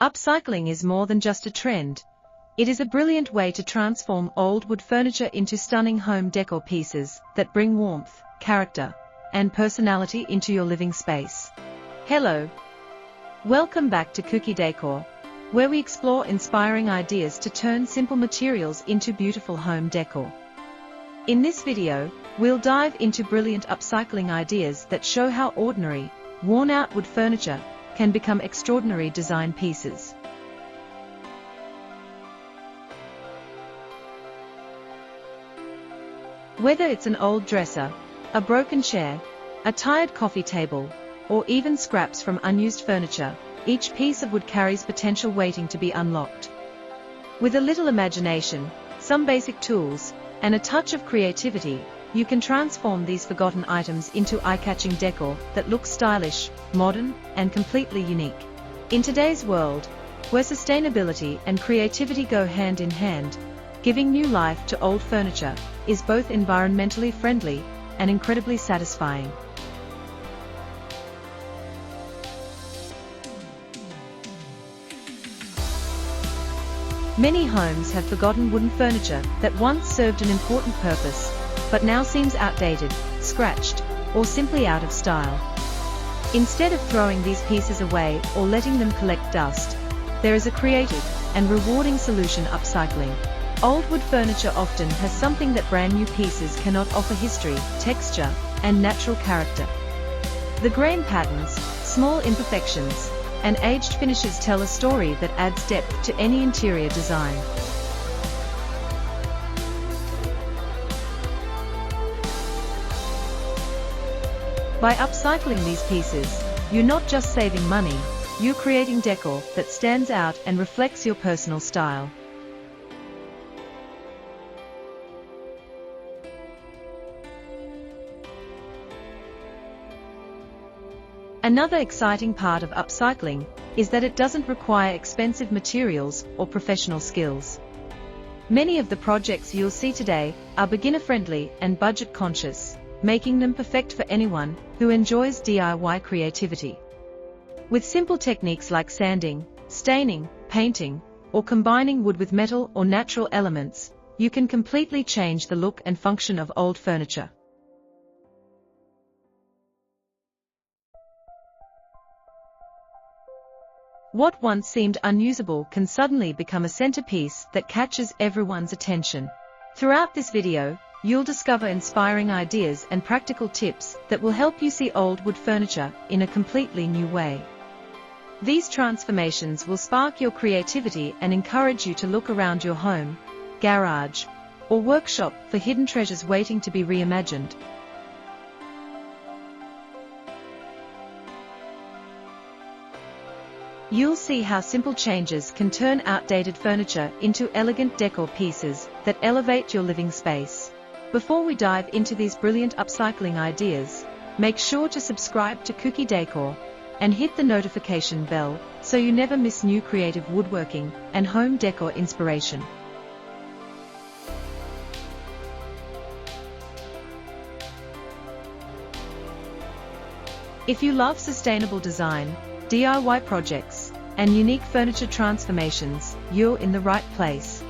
Upcycling is more than just a trend. It is a brilliant way to transform old wood furniture into stunning home decor pieces that bring warmth, character, and personality into your living space. Hello. Welcome back to Kuki Decor, where we explore inspiring ideas to turn simple materials into beautiful home decor. In this video, we'll dive into brilliant upcycling ideas that show how ordinary, worn-out wood furniture can become extraordinary design pieces. Whether it's an old dresser, a broken chair, a tired coffee table, or even scraps from unused furniture, each piece of wood carries potential waiting to be unlocked. With a little imagination, some basic tools, and a touch of creativity, you can transform these forgotten items into eye-catching decor that looks stylish, modern, and completely unique. In today's world, where sustainability and creativity go hand in hand, giving new life to old furniture is both environmentally friendly and incredibly satisfying. Many homes have forgotten wooden furniture that once served an important purpose, but now seems outdated, scratched, or simply out of style. Instead of throwing these pieces away or letting them collect dust, there is a creative and rewarding solution: upcycling. Old wood furniture often has something that brand new pieces cannot offer: history, texture, and natural character. The grain patterns, small imperfections, and aged finishes tell a story that adds depth to any interior design. By upcycling these pieces, you're not just saving money, you're creating decor that stands out and reflects your personal style. Another exciting part of upcycling is that it doesn't require expensive materials or professional skills. Many of the projects you'll see today are beginner-friendly and budget-conscious, making them perfect for anyone who enjoys DIY creativity. With simple techniques like sanding, staining, painting, or combining wood with metal or natural elements, you can completely change the look and function of old furniture. What once seemed unusable can suddenly become a centerpiece that catches everyone's attention. Throughout this video, you'll discover inspiring ideas and practical tips that will help you see old wood furniture in a completely new way. These transformations will spark your creativity and encourage you to look around your home, garage, or workshop for hidden treasures waiting to be reimagined. You'll see how simple changes can turn outdated furniture into elegant decor pieces that elevate your living space. Before we dive into these brilliant upcycling ideas, make sure to subscribe to Kuki Decor and hit the notification bell so you never miss new creative woodworking and home decor inspiration. If you love sustainable design, DIY projects, and unique furniture transformations, you're in the right place.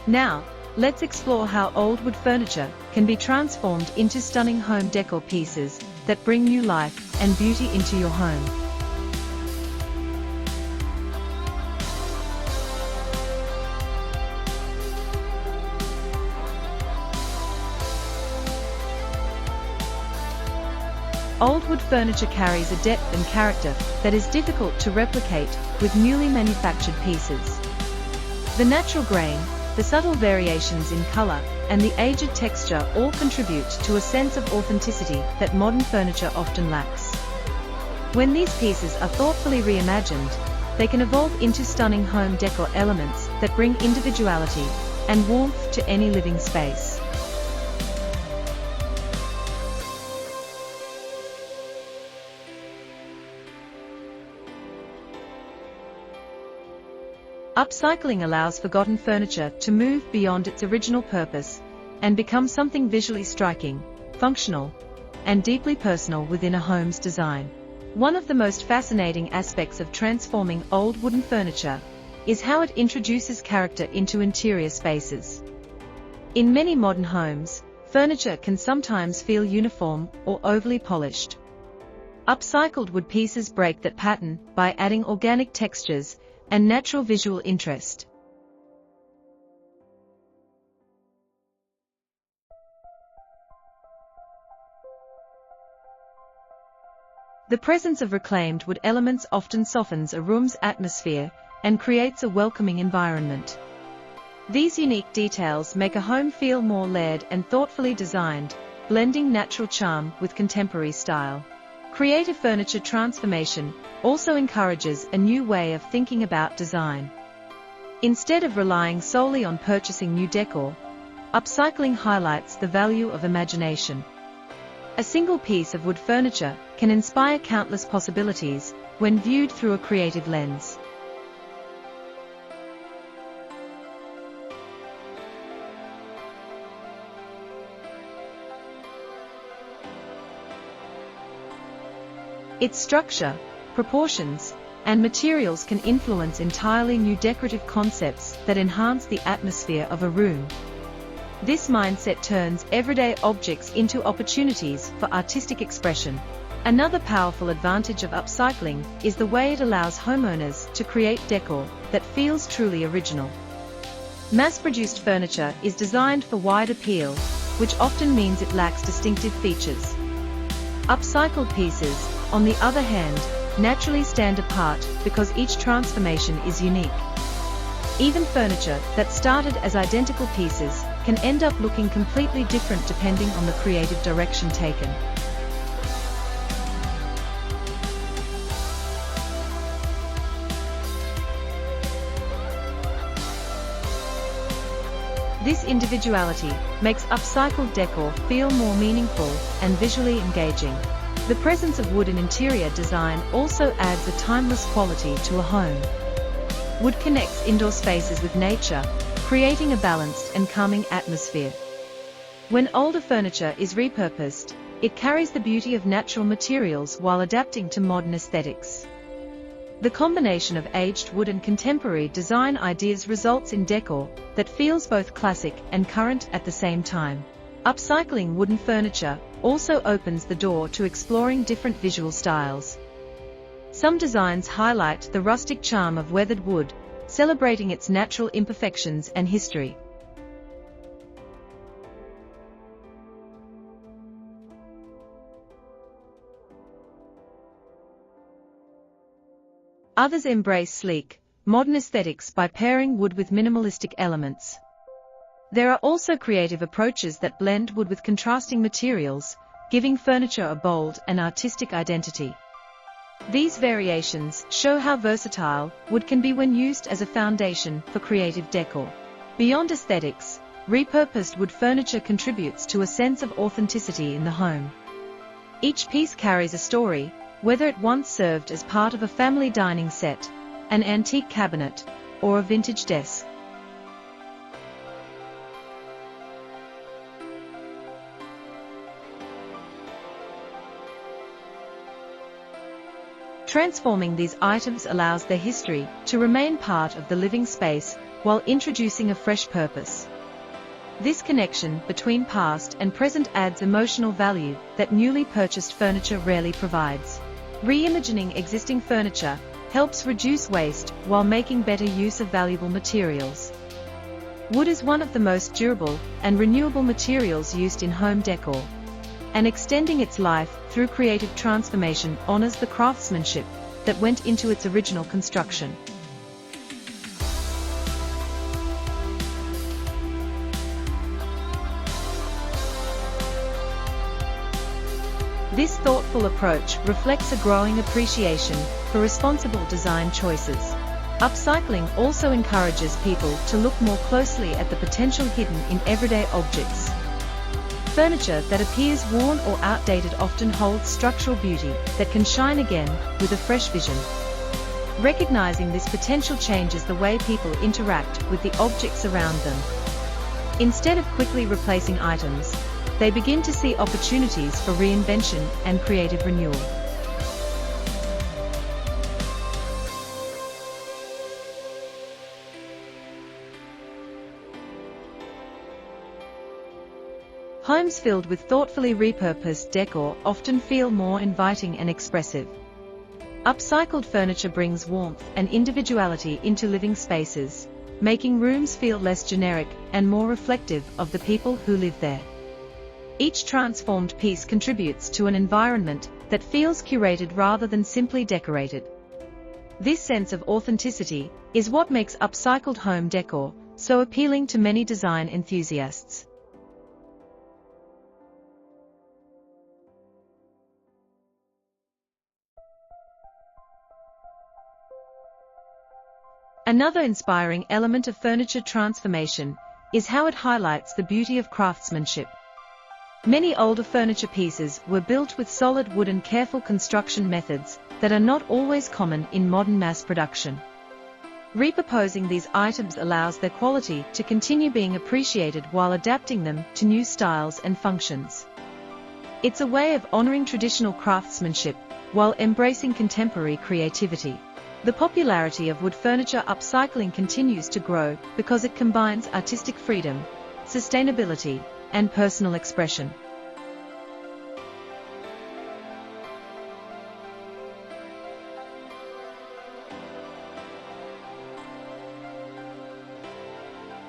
Now, let's explore how old wood furniture can be transformed into stunning home decor pieces that bring new life and beauty into your home. Old wood furniture carries a depth and character that is difficult to replicate with newly manufactured pieces. The natural grain, the subtle variations in color, and the aged texture all contribute to a sense of authenticity that modern furniture often lacks. When these pieces are thoughtfully reimagined, they can evolve into stunning home decor elements that bring individuality and warmth to any living space. Upcycling allows forgotten furniture to move beyond its original purpose and become something visually striking, functional, and deeply personal within a home's design. One of the most fascinating aspects of transforming old wooden furniture is how it introduces character into interior spaces. In many modern homes, furniture can sometimes feel uniform or overly polished. Upcycled wood pieces break that pattern by adding organic textures and natural visual interest. The presence of reclaimed wood elements often softens a room's atmosphere and creates a welcoming environment. These unique details make a home feel more layered and thoughtfully designed, blending natural charm with contemporary style. Creative furniture transformation also encourages a new way of thinking about design. Instead of relying solely on purchasing new decor, upcycling highlights the value of imagination. A single piece of wood furniture can inspire countless possibilities when viewed through a creative lens. Its structure, proportions, and materials can influence entirely new decorative concepts that enhance the atmosphere of a room. This mindset turns everyday objects into opportunities for artistic expression. Another powerful advantage of upcycling is the way it allows homeowners to create decor that feels truly original. Mass-produced furniture is designed for wide appeal, which often means it lacks distinctive features. Upcycled pieces, on the other hand, naturally stand apart because each transformation is unique. Even furniture that started as identical pieces can end up looking completely different depending on the creative direction taken. This individuality makes upcycled decor feel more meaningful and visually engaging. The presence of wood in interior design also adds a timeless quality to a home. Wood connects indoor spaces with nature, creating a balanced and calming atmosphere. When older furniture is repurposed, it carries the beauty of natural materials while adapting to modern aesthetics. The combination of aged wood and contemporary design ideas results in decor that feels both classic and current at the same time. Upcycling wooden furniture also opens the door to exploring different visual styles. Some designs highlight the rustic charm of weathered wood, celebrating its natural imperfections and history. Others embrace sleek, modern aesthetics by pairing wood with minimalistic elements. There are also creative approaches that blend wood with contrasting materials, giving furniture a bold and artistic identity. These variations show how versatile wood can be when used as a foundation for creative decor. Beyond aesthetics, repurposed wood furniture contributes to a sense of authenticity in the home. Each piece carries a story, whether it once served as part of a family dining set, an antique cabinet, or a vintage desk. Transforming these items allows their history to remain part of the living space while introducing a fresh purpose. This connection between past and present adds emotional value that newly purchased furniture rarely provides. Reimagining existing furniture helps reduce waste while making better use of valuable materials. Wood is one of the most durable and renewable materials used in home decor, and extending its life through creative transformation honors the craftsmanship that went into its original construction. This thoughtful approach reflects a growing appreciation for responsible design choices. Upcycling also encourages people to look more closely at the potential hidden in everyday objects. Furniture that appears worn or outdated often holds structural beauty that can shine again with a fresh vision. Recognizing this potential changes the way people interact with the objects around them. Instead of quickly replacing items, they begin to see opportunities for reinvention and creative renewal. Homes filled with thoughtfully repurposed decor often feel more inviting and expressive. Upcycled furniture brings warmth and individuality into living spaces, making rooms feel less generic and more reflective of the people who live there. Each transformed piece contributes to an environment that feels curated rather than simply decorated. This sense of authenticity is what makes upcycled home decor so appealing to many design enthusiasts. Another inspiring element of furniture transformation is how it highlights the beauty of craftsmanship. Many older furniture pieces were built with solid wood and careful construction methods that are not always common in modern mass production. Repurposing these items allows their quality to continue being appreciated while adapting them to new styles and functions. It's a way of honoring traditional craftsmanship while embracing contemporary creativity. The popularity of wood furniture upcycling continues to grow because it combines artistic freedom, sustainability, and personal expression.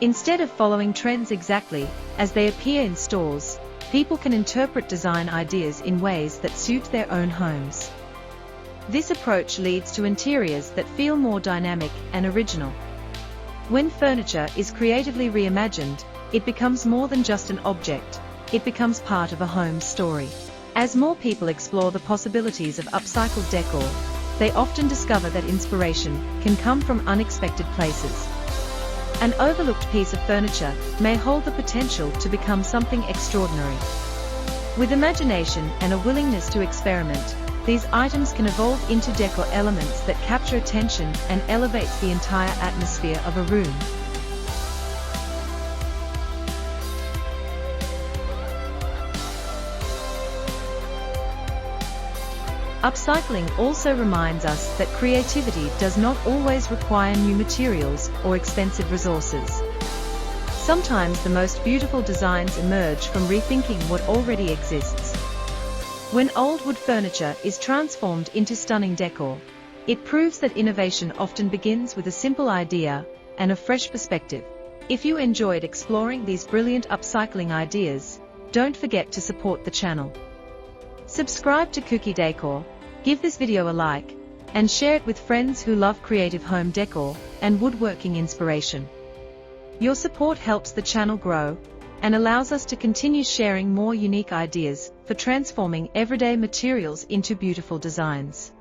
Instead of following trends exactly as they appear in stores, people can interpret design ideas in ways that suit their own homes. This approach leads to interiors that feel more dynamic and original. When furniture is creatively reimagined, it becomes more than just an object, it becomes part of a home's story. As more people explore the possibilities of upcycled decor, they often discover that inspiration can come from unexpected places. An overlooked piece of furniture may hold the potential to become something extraordinary. With imagination and a willingness to experiment, these items can evolve into decor elements that capture attention and elevate the entire atmosphere of a room. Upcycling also reminds us that creativity does not always require new materials or expensive resources. Sometimes the most beautiful designs emerge from rethinking what already exists. When old wood furniture is transformed into stunning decor, it proves that innovation often begins with a simple idea and a fresh perspective. If you enjoyed exploring these brilliant upcycling ideas, don't forget to support the channel. Subscribe to Kuki Decor, give this video a like, and share it with friends who love creative home decor and woodworking inspiration. Your support helps the channel grow and allows us to continue sharing more unique ideas for transforming everyday materials into beautiful designs.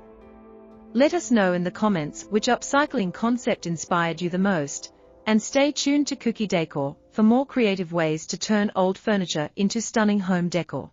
Let us know in the comments which upcycling concept inspired you the most, and stay tuned to Kuki Decor for more creative ways to turn old furniture into stunning home decor.